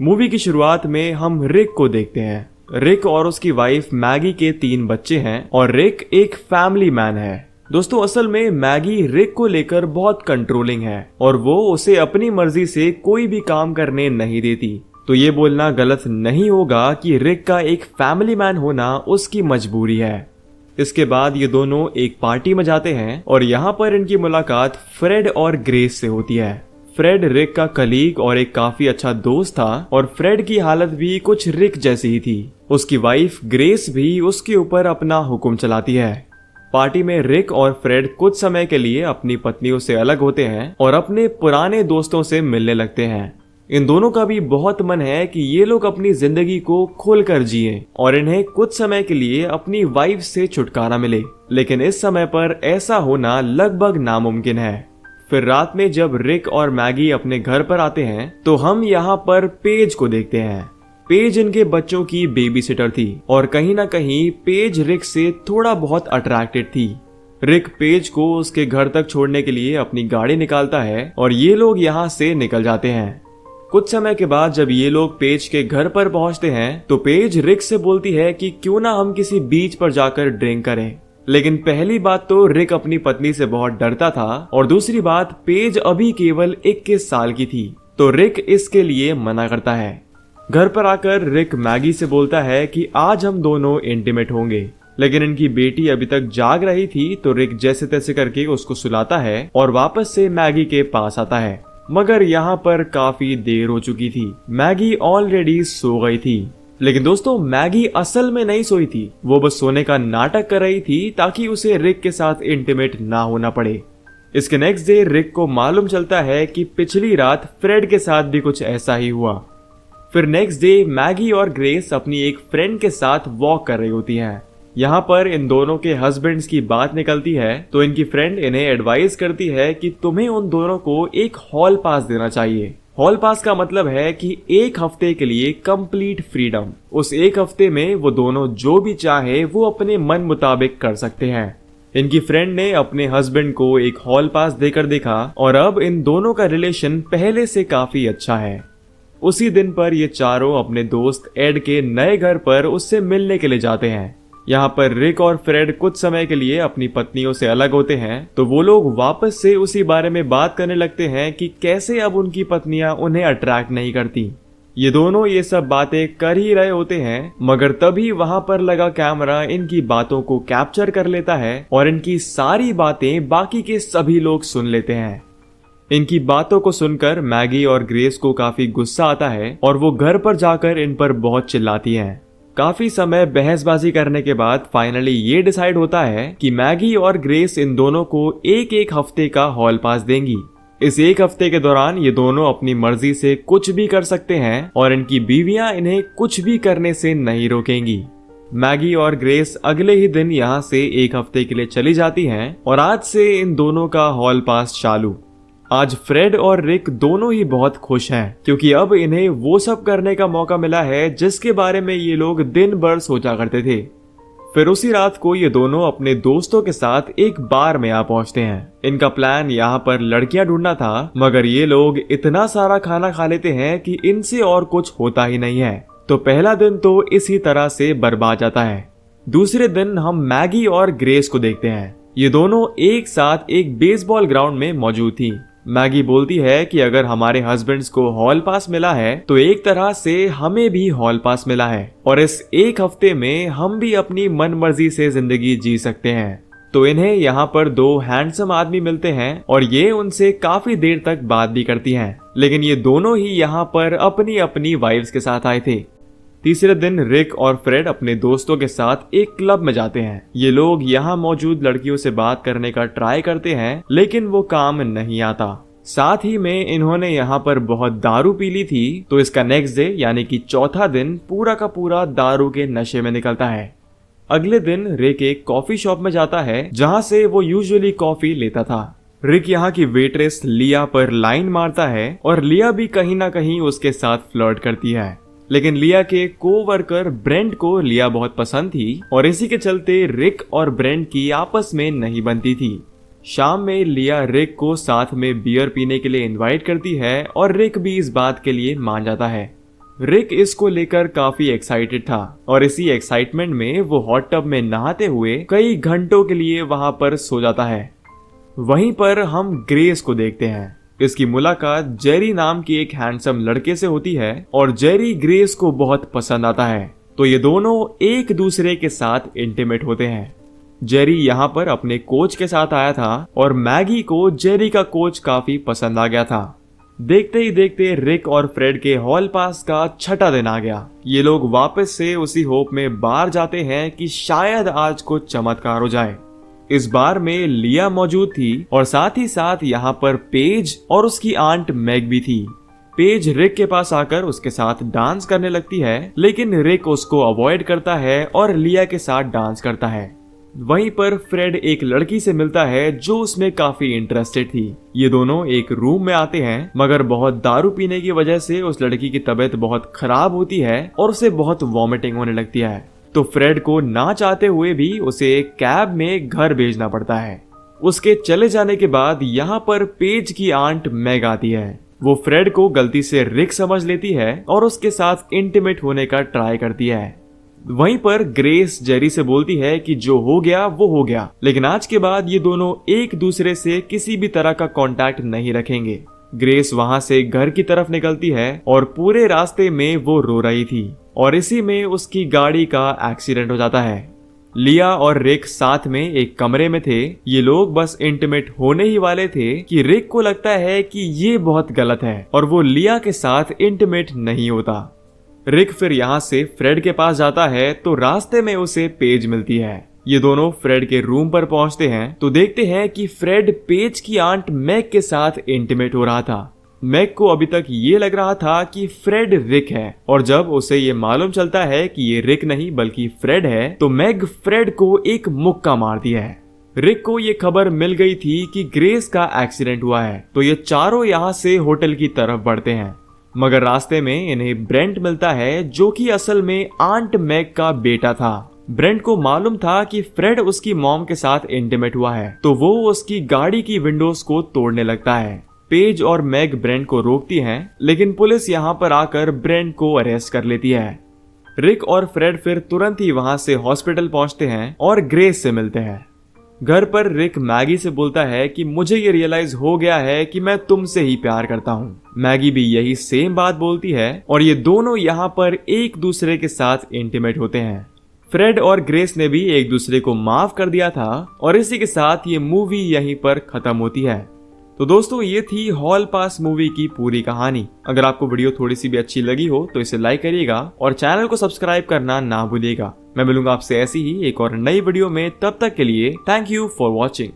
Movie की शुरुआत में हम रिक को देखते हैं। रिक और उसकी वाइफ मैगी के 3 बच्चे हैं और रिक एक फैमिली मैन है। दोस्तों असल में मैगी रिक को लेकर बहुत कंट्रोलिंग है और वो उसे अपनी मर्जी से कोई भी काम करने नहीं देती। तो ये बोलना गलत नहीं होगा कि रिक का एक फैमिली मैन होना उसकी मजबूरी है। इसके बाद ये दोनों एक पार्टी में जाते हैं और यहाँ पर इनकी मुलाकात फ्रेड और ग्रेस से होती है। फ्रेड रिक का कलीग और एक काफी अच्छा दोस्त था और फ्रेड की हालत भी कुछ रिक जैसी ही थी। उसकी वाइफ ग्रेस भी उसके ऊपर अपना हुक्म चलाती है। पार्टी में रिक और फ्रेड कुछ समय के लिए अपनी पत्नियों से अलग होते हैं और अपने पुराने दोस्तों से मिलने लगते हैं। इन दोनों का भी बहुत मन है कि ये लोग अपनी जिंदगी को खोलकर जिएं और इन्हें कुछ समय के लिए अपनी वाइफ से छुटकारा मिले, लेकिन इस समय पर ऐसा होना लगभग नामुमकिन है। फिर रात में जब रिक और मैगी अपने घर पर आते हैं तो हम यहाँ पर पेज को देखते हैं। पेज इनके बच्चों की बेबी सिटर थी और कहीं ना कहीं पेज रिक से थोड़ा बहुत अट्रैक्टेड थी। रिक पेज को उसके घर तक छोड़ने के लिए अपनी गाड़ी निकालता है और ये लोग यहाँ से निकल जाते हैं। कुछ समय के बाद जब ये लोग पेज के घर पर पहुंचते हैं तो पेज रिक से बोलती है कि क्यों ना हम किसी बीच पर जाकर ड्रिंक करें। लेकिन पहली बात तो रिक अपनी पत्नी से बहुत डरता था और दूसरी बात पेज अभी केवल 21 साल की थी, तो रिक इसके लिए मना करता है। घर पर आकर रिक मैगी से बोलता है कि आज हम दोनों इंटीमेट होंगे, लेकिन इनकी बेटी अभी तक जाग रही थी तो रिक जैसे तैसे करके उसको सुलाता है और वापस से मैगी के पास आता है। मगर यहाँ पर काफी देर हो चुकी थी, मैगी ऑलरेडी सो गई थी। लेकिन दोस्तों मैगी असल में नहीं सोई थी, वो बस सोने का नाटक कर रही थी ताकि उसे रिक के साथ इंटीमेट ना होना पड़े। इसके नेक्स्ट डे रिक को मालूम चलता है कि पिछली रात फ्रेड के साथ भी कुछ ऐसा ही हुआ। फिर नेक्स्ट डे मैगी और ग्रेस अपनी एक फ्रेंड के साथ वॉक कर रही होती हैं। यहाँ पर इन दोनों के हस्बैंड्स की बात निकलती है तो इनकी फ्रेंड इन्हें एडवाइस करती है कि तुम्हें उन दोनों को एक हॉल पास देना चाहिए। हॉल पास का मतलब है कि 1 हफ्ते के लिए कंप्लीट फ्रीडम। उस 1 हफ्ते में वो दोनों जो भी चाहे वो अपने मन मुताबिक कर सकते हैं। इनकी फ्रेंड ने अपने हस्बैंड को एक हॉल पास देकर देखा और अब इन दोनों का रिलेशन पहले से काफी अच्छा है। उसी दिन पर ये चारों अपने दोस्त एड के नए घर पर उससे मिलने के लिए जाते हैं। यहाँ पर रिक और फ्रेड कुछ समय के लिए अपनी पत्नियों से अलग होते हैं तो वो लोग वापस से उसी बारे में बात करने लगते हैं कि कैसे अब उनकी पत्नियां उन्हें अट्रैक्ट नहीं करती। ये दोनों ये सब बातें कर ही रहे होते हैं मगर तभी वहां पर लगा कैमरा इनकी बातों को कैप्चर कर लेता है और इनकी सारी बातें बाकी के सभी लोग सुन लेते हैं। इनकी बातों को सुनकर मैगी और ग्रेस को काफी गुस्सा आता है और वो घर पर जाकर इन पर बहुत चिल्लाती हैं। काफी समय बहसबाजी करने के बाद फाइनली ये डिसाइड होता है कि मैगी और ग्रेस इन दोनों को एक हफ्ते का हॉल पास देंगी। इस 1 हफ्ते के दौरान ये दोनों अपनी मर्जी से कुछ भी कर सकते हैं और इनकी बीवियां इन्हें कुछ भी करने से नहीं रोकेंगी। मैगी और ग्रेस अगले ही दिन यहाँ से 1 हफ्ते के लिए चली जाती हैं और आज से इन दोनों का हॉल पास चालू। आज फ्रेड और रिक दोनों ही बहुत खुश हैं क्योंकि अब इन्हें वो सब करने का मौका मिला है जिसके बारे में ये लोग दिन भर सोचा करते थे। फिर उसी रात को ये दोनों अपने दोस्तों के साथ एक बार में आ पहुंचते हैं। इनका प्लान यहाँ पर लड़कियां ढूंढना था मगर ये लोग इतना सारा खाना खा लेते हैं कि इनसे और कुछ होता ही नहीं है। तो पहला दिन तो इसी तरह से बर्बाद जाता है। दूसरे दिन हम मैगी और ग्रेस को देखते हैं। ये दोनों एक साथ एक बेसबॉल ग्राउंड में मौजूद थी। मैगी बोलती है कि अगर हमारे हस्बैंड्स को हॉल पास मिला है तो एक तरह से हमें भी हॉल पास मिला है और इस 1 हफ्ते में हम भी अपनी मन मर्जी से जिंदगी जी सकते हैं। तो इन्हें यहाँ पर 2 हैंडसम आदमी मिलते हैं और ये उनसे काफी देर तक बात भी करती हैं, लेकिन ये दोनों ही यहाँ पर अपनी अपनी वाइफ्स के साथ आए थे। तीसरे दिन रिक और फ्रेड अपने दोस्तों के साथ एक क्लब में जाते हैं। ये लोग यहाँ मौजूद लड़कियों से बात करने का ट्राई करते हैं लेकिन वो काम नहीं आता। साथ ही में इन्होंने यहाँ पर बहुत दारू पी ली थी तो इसका नेक्स्ट डे यानी कि चौथा दिन पूरा का पूरा दारू के नशे में निकलता है। अगले दिन रिक एक कॉफी शॉप में जाता है जहाँ से वो यूजुअली कॉफी लेता था। रिक यहाँ की वेट्रेस लिया पर लाइन मारता है और लिया भी कहीं ना कहीं उसके साथ फ्लर्ट करती है, लेकिन लिया के कोवर्कर ब्रेंट को लिया बहुत पसंद थी और इसी के चलते रिक और ब्रेंट की आपस में नहीं बनती थी। शाम में लिया रिक को साथ में बियर पीने के लिए इनवाइट करती है और रिक भी इस बात के लिए मान जाता है। रिक इसको लेकर काफी एक्साइटेड था और इसी एक्साइटमेंट में वो हॉट टब में नहाते हुए कई घंटों के लिए वहां पर सो जाता है। वहीं पर हम ग्रेस को देखते हैं। इसकी मुलाकात जेरी नाम के एक हैंडसम लड़के से होती है और जेरी ग्रेस को बहुत पसंद आता है, तो ये दोनों एक दूसरे के साथ इंटीमेट होते हैं। जेरी यहाँ पर अपने कोच के साथ आया था और मैगी को जेरी का कोच काफी पसंद आ गया था। देखते ही देखते रिक और फ्रेड के हॉल पास का छठा दिन आ गया। ये लोग वापस से उसी होप में बार जाते हैं कि शायद आज को चमत्कार हो जाए। इस बार में लिया मौजूद थी और साथ ही साथ यहाँ पर पेज और उसकी आंट मैग भी थी। पेज रिक के पास आकर उसके साथ डांस करने लगती है, लेकिन रिक उसको अवॉइड करता है और लिया के साथ डांस करता है। वहीं पर फ्रेड एक लड़की से मिलता है जो उसमें काफी इंटरेस्टेड थी। ये दोनों एक रूम में आते हैं, मगर बहुत दारू पीने की वजह से उस लड़की की तबीयत बहुत खराब होती है और उसे बहुत वॉमिटिंग होने लगती है। तो फ्रेड को ना चाहते हुए भी उसे एक कैब में घर भेजना पड़ता है। उसके चले जाने के बाद यहाँ पर पेज की आंट मैग आती है। वो फ्रेड को गलती से रिक समझ लेती है और उसके साथ इंटीमेट होने का ट्राई करती है। वहीं पर ग्रेस जेरी से बोलती है कि जो हो गया वो हो गया, लेकिन आज के बाद ये दोनों एक दूसरे से किसी भी तरह का कांटेक्ट नहीं रखेंगे। ग्रेस वहां से घर की तरफ निकलती है और पूरे रास्ते में वो रो रही थी और इसी में उसकी गाड़ी का एक्सीडेंट हो जाता है। लिया और रिक साथ में एक कमरे में थे। ये लोग बस इंटीमेट होने ही वाले थे कि रिक को लगता है कि ये बहुत गलत है और वो लिया के साथ इंटीमेट नहीं होता। रिक फिर यहाँ से फ्रेड के पास जाता है तो रास्ते में उसे पेज मिलती है। ये दोनों फ्रेड के रूम पर पहुंचते हैं तो देखते हैं कि फ्रेड पेज की आंट मैग के साथ इंटीमेट हो रहा था। मैग को अभी तक ये लग रहा था कि फ्रेड रिक है और जब उसे ये मालूम चलता है कि ये रिक नहीं बल्कि फ्रेड है तो मैग फ्रेड को एक मुक्का मारती है। रिक को ये खबर मिल गई थी कि ग्रेस का एक्सीडेंट हुआ है, तो ये चारों यहाँ से होटल की तरफ बढ़ते हैं, मगर रास्ते में इन्हें ब्रेंट मिलता है जो कि असल में आंट मैग का बेटा था। ब्रेंट को मालूम था कि फ्रेड उसकी मॉम के साथ इंटीमेट हुआ है, तो वो उसकी गाड़ी की विंडोज को तोड़ने लगता है। पेज और मैग ब्रेंट को रोकती हैं, लेकिन पुलिस यहाँ पर आकर ब्रेंट को अरेस्ट कर लेती है। रिक और फ्रेड फिर तुरंत ही वहां से हॉस्पिटल पहुंचते हैं और ग्रेस से मिलते हैं। घर पर रिक मैगी से बोलता है कि मुझे ये रियलाइज हो गया है कि मैं तुमसे ही प्यार करता हूँ। मैगी भी यही सेम बात बोलती है और ये दोनों यहाँ पर एक दूसरे के साथ इंटीमेट होते हैं। फ्रेड और ग्रेस ने भी एक दूसरे को माफ कर दिया था और इसी के साथ ये मूवी यहीं पर खत्म होती है। तो दोस्तों ये थी हॉल पास मूवी की पूरी कहानी। अगर आपको वीडियो थोड़ी सी भी अच्छी लगी हो तो इसे लाइक करिएगा और चैनल को सब्सक्राइब करना ना भूलिएगा। मैं मिलूंगा आपसे ऐसी ही एक और नई वीडियो में, तब तक के लिए थैंक यू फॉर वॉचिंग।